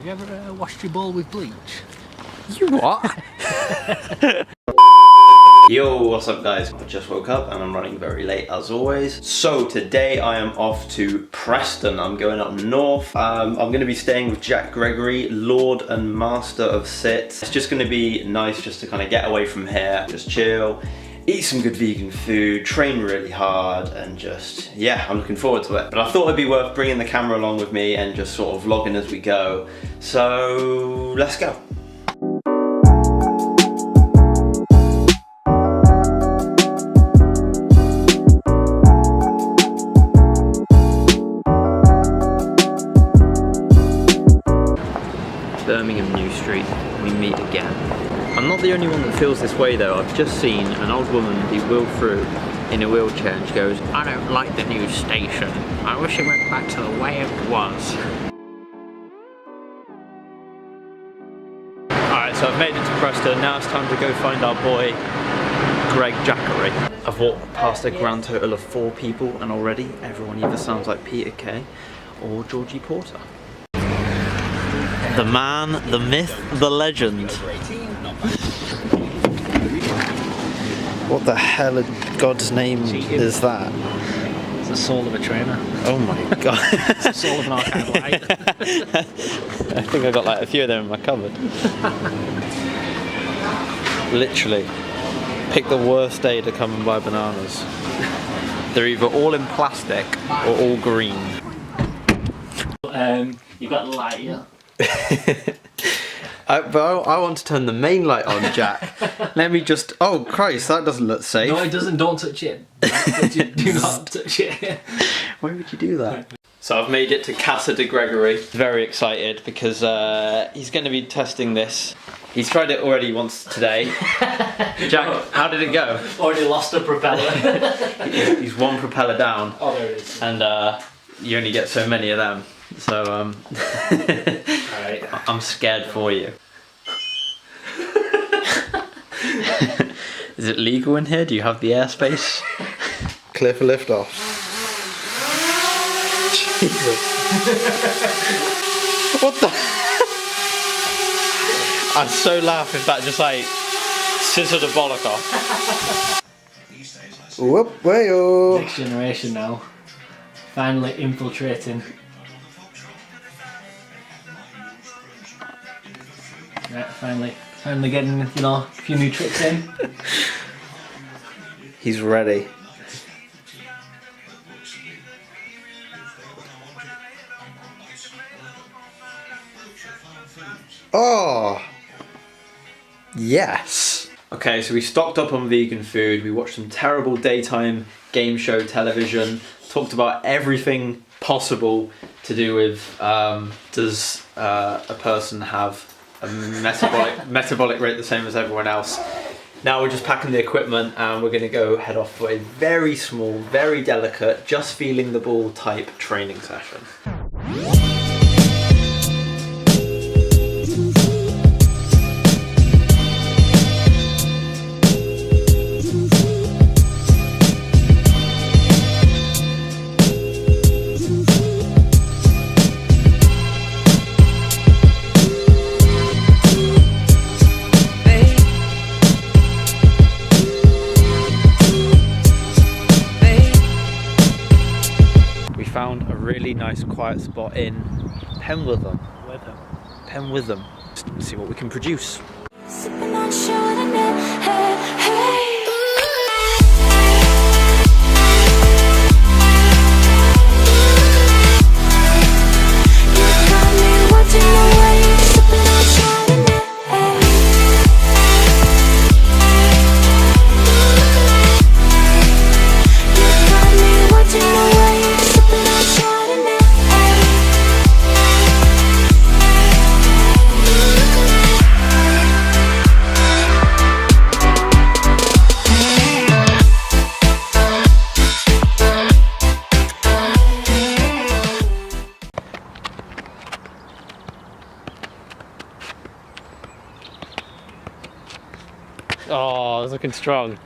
Have you ever washed your ball with bleach? You what? Yo, what's up guys? I just woke up and I'm running very late as always. So today I am off to Preston. I'm going up north. I'm going to be staying with Jak Gregory, Lord and Master of Sit. It's just going to be nice just to kind of get away from here, just chill, eat some good vegan food, train really hard, and just, yeah, I'm looking forward to it. But I thought it'd be worth bringing the camera along with me and just sort of vlogging as we go. So let's go. Birmingham New Street, we meet again. I'm not the only one that feels this way though. I've just seen an old woman be wheeled through in a wheelchair and she goes, "I don't like the new station. I wish it went back to the way it was." Alright, so I've made it to Preston. Now it's time to go find our boy, Jak Gregory. I've walked past a grand total of 4 people and already everyone either sounds like Peter Kay or Georgie Porter. The man, the myth, the legend. What the hell in God's name is that? It's the soul of a trainer. Oh my god. It's the soul of an archive light. I think I got like a few of them in my cupboard. Literally, pick the worst day to come and buy bananas. They're either all in plastic or all green. You've got the light here. But I want to turn the main light on, Jak. Let me just... Oh Christ, that doesn't look safe. No, it doesn't. Don't touch it. Do not touch it. Why would you do that? So I've made it to Casa de Gregory. Very excited because he's going to be testing this. He's tried it already once today. Jak, how did it go? Already lost a propeller. He's one propeller down. Oh, there it is. And you only get so many of them. So Alright. I'm scared for you. Is it legal in here? Do you have the airspace? Clear for liftoff. Jesus. What the? I'd so laugh if that just like scissored a bollock off. Whoop, way-o. Next generation now. Finally infiltrating. Right, finally getting, you know, a few new tricks in. He's ready. Oh! Yes! Okay, so we stocked up on vegan food, we watched some terrible daytime game show television, talked about everything possible to do with does a person have a metabolic rate the same as everyone else. Now we're just packing the equipment and we're going to go head off for a very small, very delicate, just feeling the ball type training session. Found a really nice quiet spot in Penwitham. Penwitham. Let's see what we can produce. Oh, I was looking strong.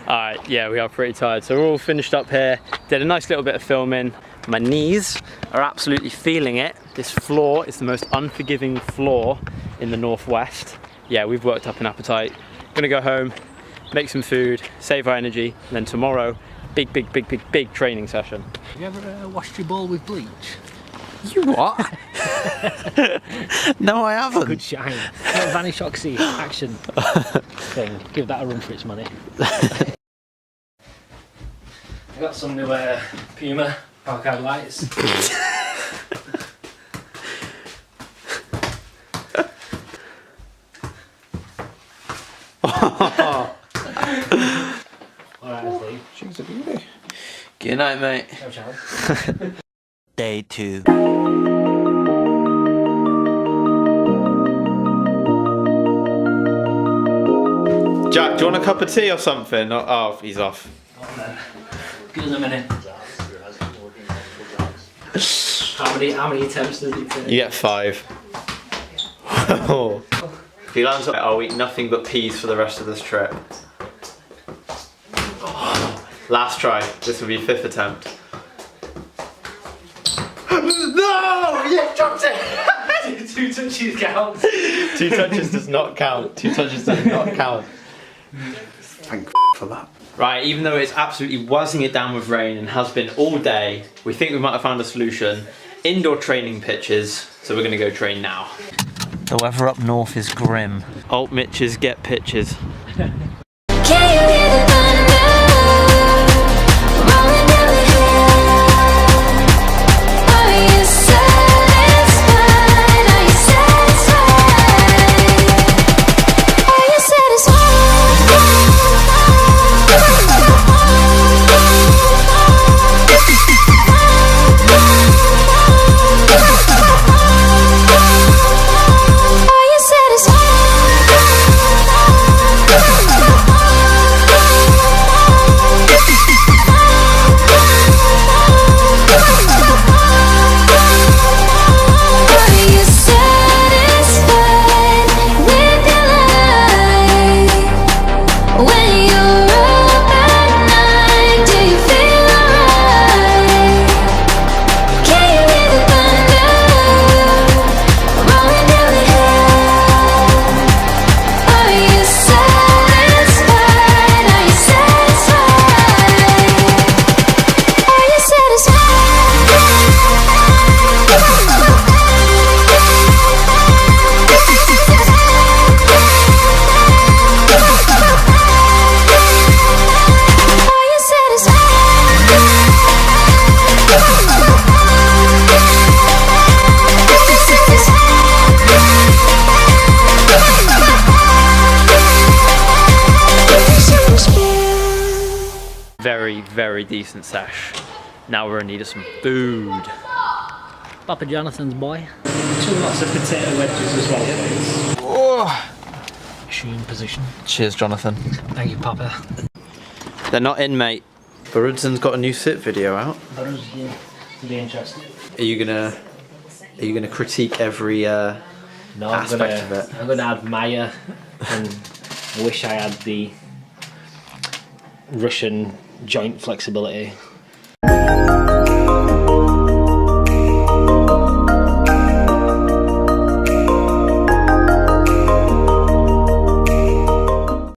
Alright, yeah, we are pretty tired. So we're all finished up here. Did a nice little bit of filming. My knees are absolutely feeling it. This floor is the most unforgiving floor in the northwest. Yeah, we've worked up an appetite. Gonna go home, make some food, save our energy, and then tomorrow, big training session. Have you ever washed your ball with bleach? You what? No, I haven't. Good shine. That Vanish Oxy action thing. Give that a run for its money. I got some new Puma Parkade lights. Alright, Steve. Good night, mate. Ciao, ciao. Day 2. Jack, do you want a cup of tea or something? Oh, he's off. Oh, man. Give us a minute. How many attempts does it take? You get 5. If he lands up, I'll eat nothing but peas for the rest of this trip. Last try. This will be 5th attempt. No! Yeah, dropped it! 2 touches counts. 2 touches does not count. 2 touches does not count. Thank for that. Right, even though it's absolutely wuzzing it down with rain and has been all day, we think we might have found a solution. Indoor training pitches, so we're gonna go train now. The weather up north is grim. Alt Mitches get pitches. Very decent sesh. Now we're in need of some food. Papa Jonathan's boy. 2 lots of potato wedges as well, please. Oh. Shoe position. Cheers, Jonathan. Thank you, Papa. They're not in, mate. Barudzen's got a new sit video out. Barudzen, to be interested. Are you gonna critique every No, aspect of it? I'm gonna admire and wish I had the Russian joint flexibility.